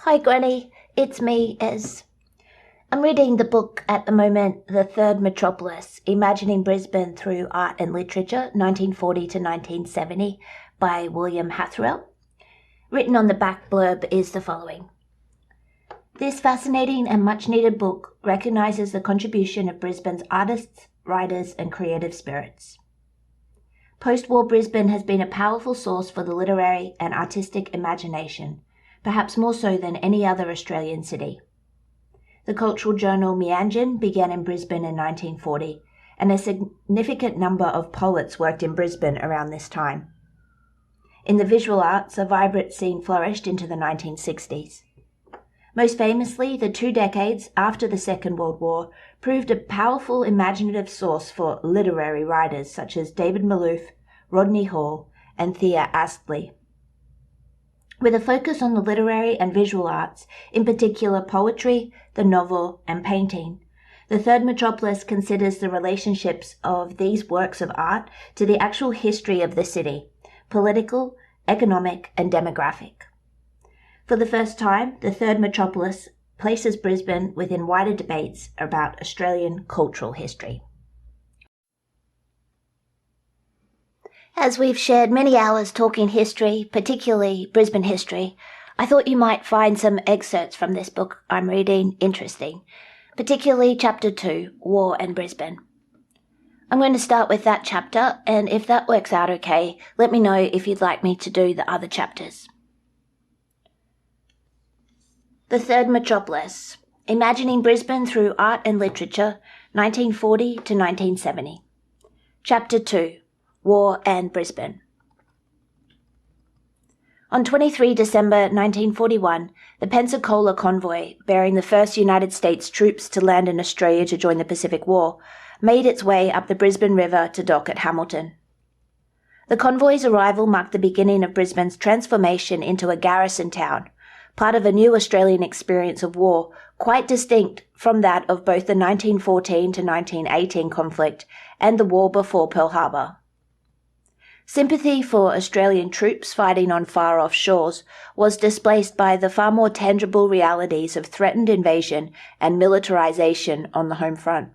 Hi Granny, it's me, Ez. I'm reading the book at the moment, The Third Metropolis, Imagining Brisbane Through Art and Literature, 1940 to 1970, by William Hatherell. Written on the back blurb is the following. This fascinating and much-needed book recognises the contribution of Brisbane's artists, writers and creative spirits. Post-war Brisbane has been a powerful source for the literary and artistic imagination, perhaps more so than any other Australian city. The cultural journal Meanjin began in Brisbane in 1940, and a significant number of poets worked in Brisbane around this time. In the visual arts, a vibrant scene flourished into the 1960s. Most famously, the 2 decades after the Second World War proved a powerful imaginative source for literary writers such as David Malouf, Rodney Hall, and Thea Astley. With a focus on the literary and visual arts, in particular poetry, the novel, and painting, the Third Metropolis considers the relationships of these works of art to the actual history of the city, political, economic, and demographic. For the first time, the Third Metropolis places Brisbane within wider debates about Australian cultural history. As we've shared many hours talking history, particularly Brisbane history, I thought you might find some excerpts from this book I'm reading interesting, particularly Chapter 2, War and Brisbane. I'm going to start with that chapter, and if that works out okay, let me know if you'd like me to do the other chapters. The Third Metropolis, Imagining Brisbane Through Art and Literature, 1940 to 1970. Chapter 2, War and Brisbane. On 23 December 1941, the Pensacola convoy, bearing the first United States troops to land in Australia to join the Pacific War, made its way up the Brisbane River to dock at Hamilton. The convoy's arrival marked the beginning of Brisbane's transformation into a garrison town, part of a new Australian experience of war, quite distinct from that of both the 1914 to 1918 conflict and the war before Pearl Harbor. Sympathy for Australian troops fighting on far-off shores was displaced by the far more tangible realities of threatened invasion and militarisation on the home front.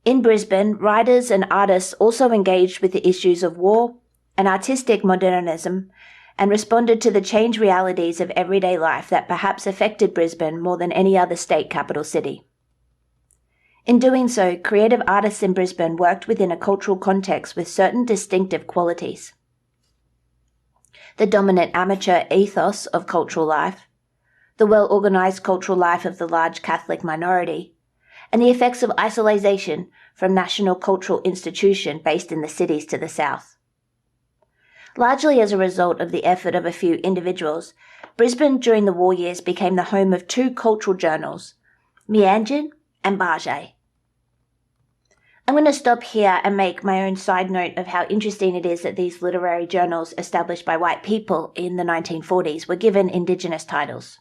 In Brisbane, writers and artists also engaged with the issues of war and artistic modernism and responded to the changed realities of everyday life that perhaps affected Brisbane more than any other state capital city. In doing so, creative artists in Brisbane worked within a cultural context with certain distinctive qualities. The dominant amateur ethos of cultural life, the well-organised cultural life of the large Catholic minority, and the effects of isolation from national cultural institution based in the cities to the south. Largely as a result of the effort of a few individuals, Brisbane during the war years became the home of 2 cultural journals, Meanjin and Barget. I'm going to stop here and make my own side note of how interesting it is that these literary journals established by white people in the 1940s were given Indigenous titles.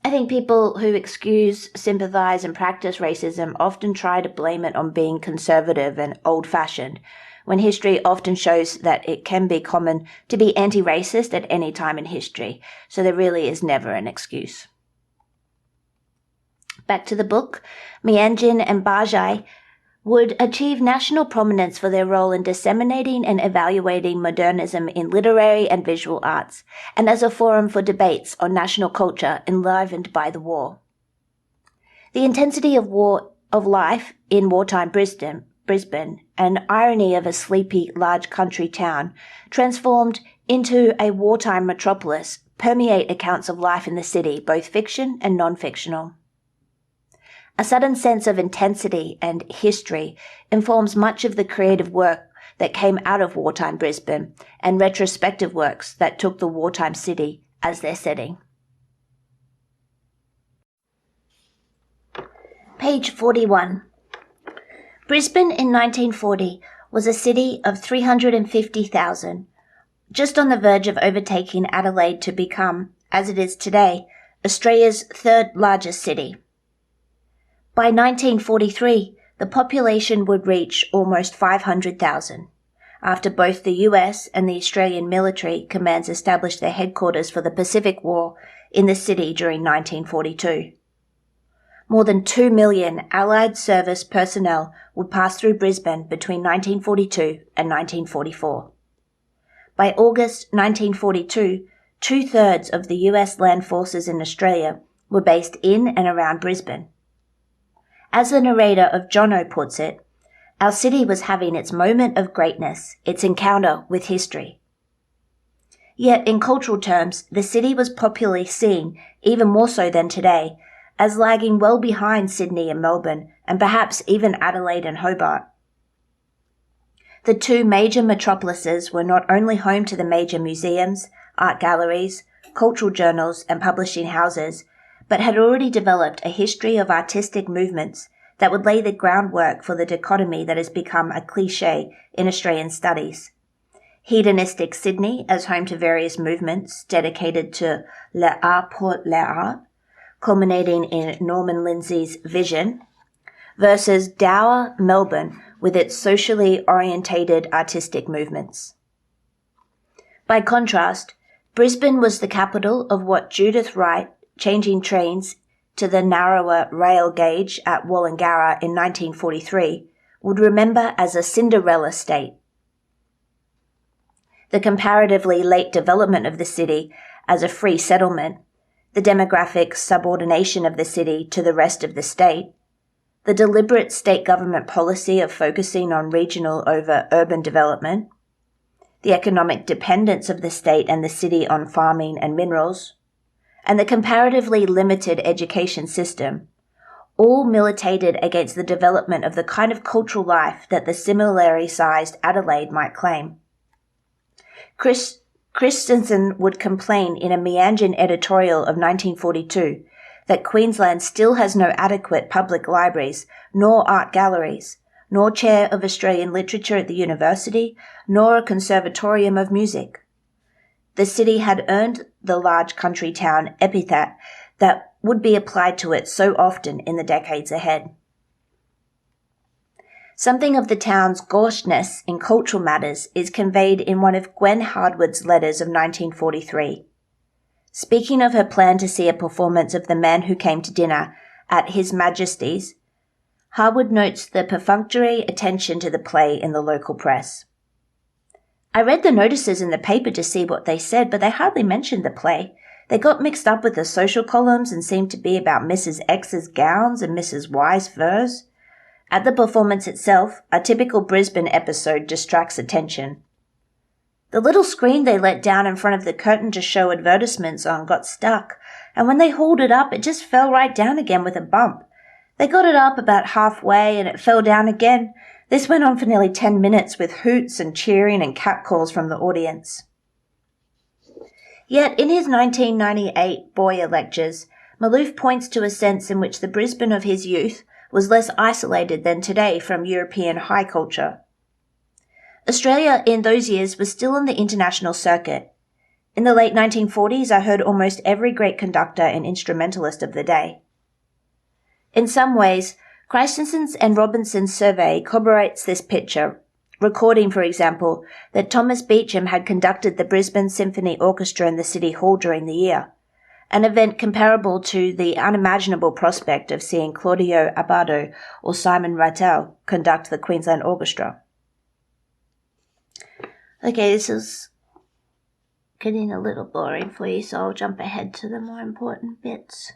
I think people who excuse, sympathise and practice racism often try to blame it on being conservative and old-fashioned, when history often shows that it can be common to be anti-racist at any time in history, so there really is never an excuse. Back to the book, Meanjin and Barget would achieve national prominence for their role in disseminating and evaluating modernism in literary and visual arts, and as a forum for debates on national culture enlivened by the war. The intensity of life in wartime Brisbane, an irony of a sleepy, large country town, transformed into a wartime metropolis, permeate accounts of life in the city, both fiction and non-fictional. A sudden sense of intensity and history informs much of the creative work that came out of wartime Brisbane and retrospective works that took the wartime city as their setting. Page 41. Brisbane in 1940 was a city of 350,000, just on the verge of overtaking Adelaide to become, as it is today, Australia's 3rd largest city. By 1943, the population would reach almost 500,000, after both the US and the Australian military commands established their headquarters for the Pacific War in the city during 1942. More than 2 million Allied service personnel would pass through Brisbane between 1942 and 1944. By August 1942, 2/3 of the US land forces in Australia were based in and around Brisbane. As the narrator of Jono puts it, our city was having its moment of greatness, its encounter with history. Yet, in cultural terms, the city was popularly seen, even more so than today, as lagging well behind Sydney and Melbourne, and perhaps even Adelaide and Hobart. The two major metropolises were not only home to the major museums, art galleries, cultural journals, and publishing houses, but had already developed a history of artistic movements that would lay the groundwork for the dichotomy that has become a cliché in Australian studies. Hedonistic Sydney as home to various movements dedicated to l'art pour l'art, culminating in Norman Lindsay's vision, versus dour Melbourne with its socially orientated artistic movements. By contrast, Brisbane was the capital of what Judith Wright, changing trains to the narrower rail gauge at Wollongara in 1943, would remember as a Cinderella state. The comparatively late development of the city as a free settlement, the demographic subordination of the city to the rest of the state, the deliberate state government policy of focusing on regional over urban development, the economic dependence of the state and the city on farming and minerals, and the comparatively limited education system, all militated against the development of the kind of cultural life that the similarly sized Adelaide might claim. Christensen would complain in a Meanjin editorial of 1942 that Queensland still has no adequate public libraries, nor art galleries, nor chair of Australian literature at the university, nor a conservatorium of music. The city had earned the large country town epithet that would be applied to it so often in the decades ahead. Something of the town's gaucheness in cultural matters is conveyed in one of Gwen Hardwood's letters of 1943. Speaking of her plan to see a performance of The Man Who Came to Dinner at His Majesty's, Harwood notes the perfunctory attention to the play in the local press. I read the notices in the paper to see what they said, but they hardly mentioned the play. They got mixed up with the social columns and seemed to be about Mrs. X's gowns and Mrs. Y's furs. At the performance itself, a typical Brisbane episode distracts attention. The little screen they let down in front of the curtain to show advertisements on got stuck, and when they hauled it up, it just fell right down again with a bump. They got it up about halfway and it fell down again. This went on for nearly 10 minutes with hoots and cheering and catcalls from the audience. Yet in his 1998 Boyer lectures, Malouf points to a sense in which the Brisbane of his youth was less isolated than today from European high culture. Australia in those years was still on the international circuit. In the late 1940s, I heard almost every great conductor and instrumentalist of the day. In some ways, Christensen's and Robinson's survey corroborates this picture, recording, for example, that Thomas Beecham had conducted the Brisbane Symphony Orchestra in the City Hall during the year, an event comparable to the unimaginable prospect of seeing Claudio Abbado or Simon Rattle conduct the Queensland Orchestra. Okay, this is getting a little boring for you, so I'll jump ahead to the more important bits.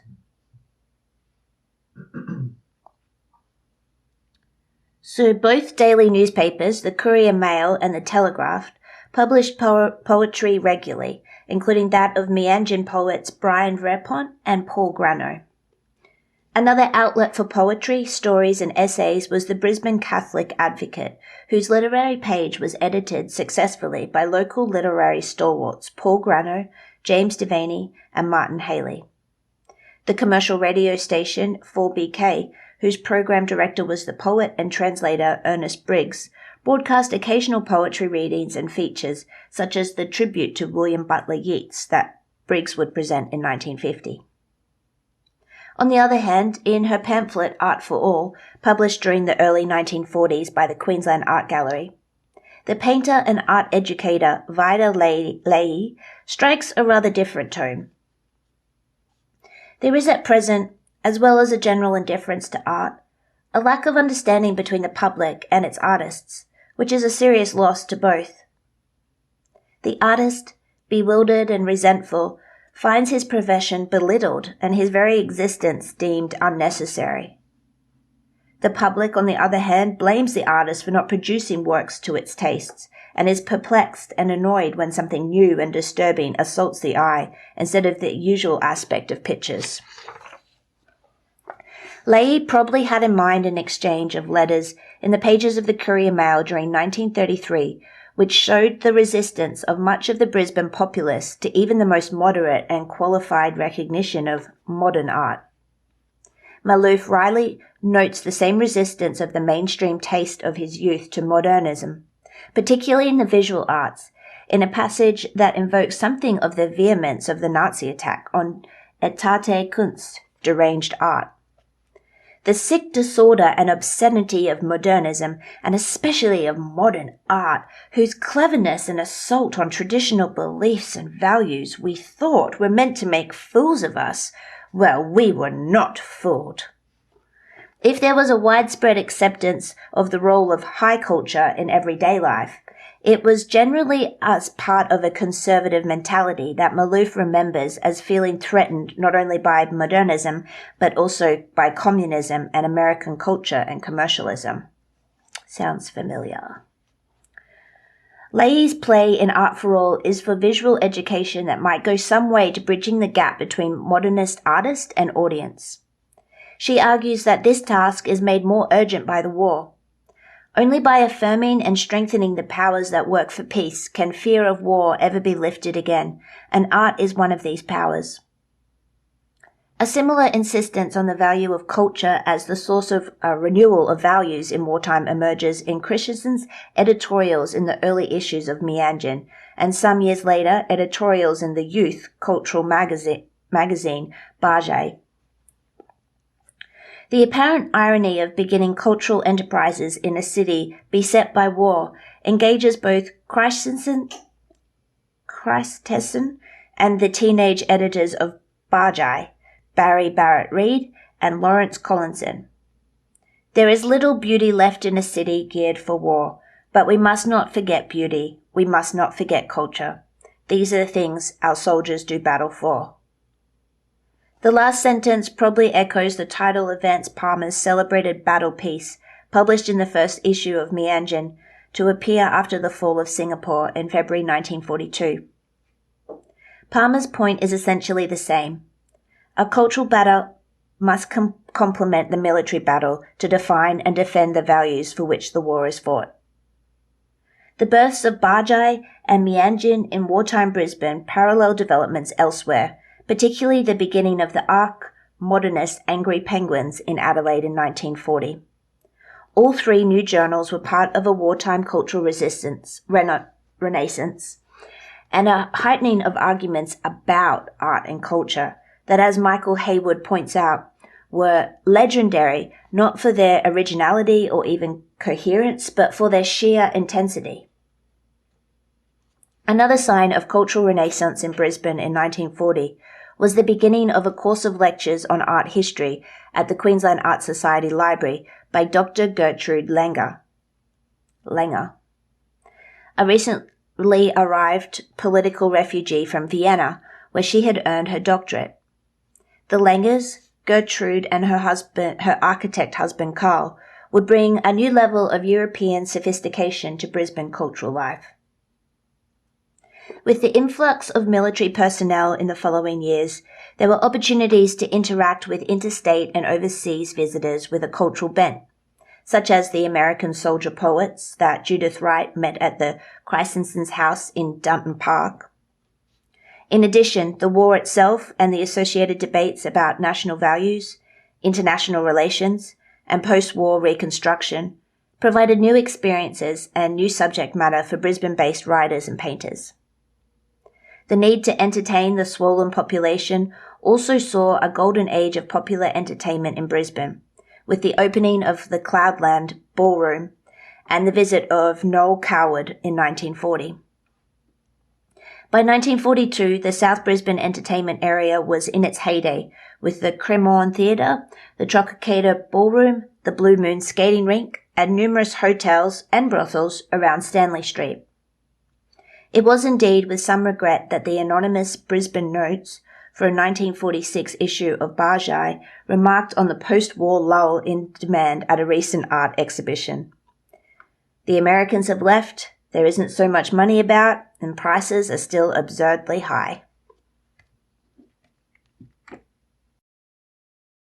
So both daily newspapers, the Courier Mail and the Telegraph, published poetry regularly, including that of Meanjin poets Brian Repon and Paul Grano. Another outlet for poetry, stories and essays was the Brisbane Catholic Advocate, whose literary page was edited successfully by local literary stalwarts Paul Grano, James Devaney and Martin Haley. The commercial radio station 4BK, whose program director was the poet and translator Ernest Briggs, broadcast occasional poetry readings and features, such as the tribute to William Butler Yeats that Briggs would present in 1950. On the other hand, in her pamphlet Art for All, published during the early 1940s by the Queensland Art Gallery, the painter and art educator Vida Leahy strikes a rather different tone. There is at present, as well as a general indifference to art, a lack of understanding between the public and its artists, which is a serious loss to both. The artist, bewildered and resentful, finds his profession belittled and his very existence deemed unnecessary. The public, on the other hand, blames the artist for not producing works to its tastes, and is perplexed and annoyed when something new and disturbing assaults the eye instead of the usual aspect of pictures. Leahy probably had in mind an exchange of letters in the pages of the Courier Mail during 1933, which showed the resistance of much of the Brisbane populace to even the most moderate and qualified recognition of modern art. Maloof Riley notes the same resistance of the mainstream taste of his youth to modernism, particularly in the visual arts, in a passage that invokes something of the vehemence of the Nazi attack on état Kunst, deranged art. The sick disorder and obscenity of modernism, and especially of modern art, whose cleverness and assault on traditional beliefs and values we thought were meant to make fools of us, well, we were not fooled. If there was a widespread acceptance of the role of high culture in everyday life, it was generally as part of a conservative mentality that Maloof remembers as feeling threatened not only by modernism, but also by communism and American culture and commercialism. Sounds familiar. Leahy's play in Art for All is for visual education that might go some way to bridging the gap between modernist artist and audience. She argues that this task is made more urgent by the war. Only by affirming and strengthening the powers that work for peace can fear of war ever be lifted again, and art is one of these powers. A similar insistence on the value of culture as the source of a renewal of values in wartime emerges in Christensen's editorials in the early issues of Meanjin, and some years later editorials in the youth cultural magazine Bajaj. The apparent irony of beginning cultural enterprises in a city beset by war engages both Christensen and the teenage editors of Bajaj, Barry Barrett Reed and Lawrence Collinson. There is little beauty left in a city geared for war, but we must not forget beauty, we must not forget culture. These are the things our soldiers do battle for. The last sentence probably echoes the title of Vance Palmer's celebrated battle piece, published in the first issue of Meanjin, to appear after the fall of Singapore in February 1942. Palmer's point is essentially the same. A cultural battle must complement the military battle to define and defend the values for which the war is fought. The births of Bajaj and Meanjin in wartime Brisbane parallel developments elsewhere, particularly the beginning of the arc modernist Angry Penguins in Adelaide in 1940. All three new journals were part of a wartime cultural renaissance, and a heightening of arguments about art and culture that, as Michael Hayward points out, were legendary not for their originality or even coherence, but for their sheer intensity. Another sign of cultural renaissance in Brisbane in 1940 was the beginning of a course of lectures on art history at the Queensland Art Society Library by Dr. Gertrude Langer, a recently arrived political refugee from Vienna, where she had earned her doctorate. The Langers, Gertrude and her architect husband Carl, would bring a new level of European sophistication to Brisbane cultural life. With the influx of military personnel in the following years, there were opportunities to interact with interstate and overseas visitors with a cultural bent, such as the American soldier poets that Judith Wright met at the Christensen's house in Dunton Park. In addition, the war itself and the associated debates about national values, international relations, and post-war reconstruction provided new experiences and new subject matter for Brisbane-based writers and painters. The need to entertain the swollen population also saw a golden age of popular entertainment in Brisbane, with the opening of the Cloudland Ballroom and the visit of Noel Coward in 1940. By 1942, the South Brisbane entertainment area was in its heyday, with the Cremorne Theatre, the Tropicana Ballroom, the Blue Moon skating rink, and numerous hotels and brothels around Stanley Street. It was indeed with some regret that the anonymous Brisbane Notes for a 1946 issue of Bajai remarked on the post-war lull in demand at a recent art exhibition. The Americans have left, there isn't so much money about, and prices are still absurdly high.